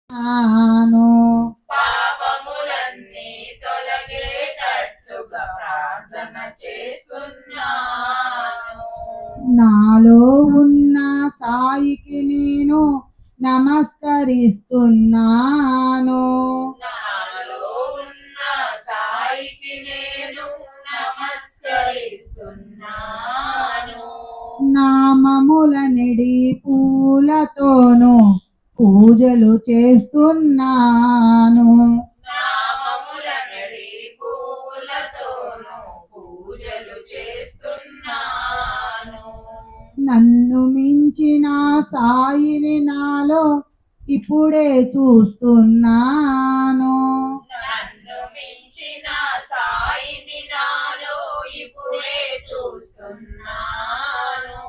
ఆను పాపములన్నీ తొలగేటట్లుగా ప్రార్థన చేస్తున్నాను. నాలో ఉన్న సాయికి నేను నమస్కరిస్తున్నాను. నాలో ఉన్న సాయికి నేను నమస్కరిస్తున్నాను. నామములనిడి పూలతోను పూజలు చేస్తున్నాను. నామములనడి పూలతోను పూజలు చేస్తున్నాను. నన్ను మించిన సాయిని నాలో ఇప్పుడే చూస్తున్నాను. నన్ను మించిన సాయిని నాలో ఇప్పుడే చూస్తున్నాను.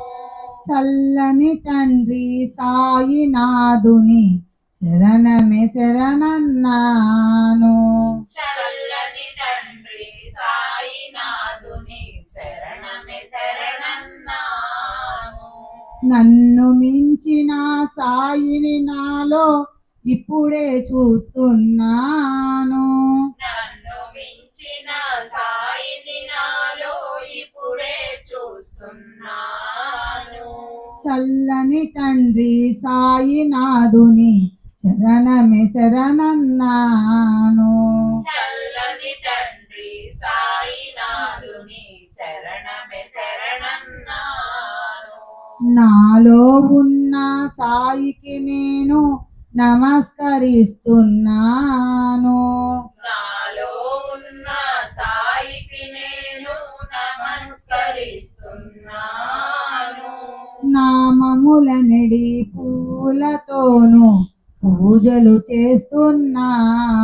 చల్లని తండ్రి సాయినాథుని శరణమే శరణన్నాను. చల్లని తండ్రి సాయినాథుని శరణమే శరణన్నాను. నన్ను మించిన సాయిని నాలో ఇప్పుడే చూస్తున్నాను. నన్ను మించిన సాయిని నాలో ఇప్పుడే చూస్తున్నాను. చల్లని తండ్రి సాయినాథుని శరణమే శరణన్నాను. చల్లని తండ్రి సాయినాథుని శరణమే శరణన్నాను. నాలో ఉన్న సాయికి నేను నమస్కరిస్తున్నాను. నాలో ఉన్న సాయికి నేను నమస్కరిస్తున్నాను. నామములనిడి పూలతోను పూజలు చేస్తున్నాను.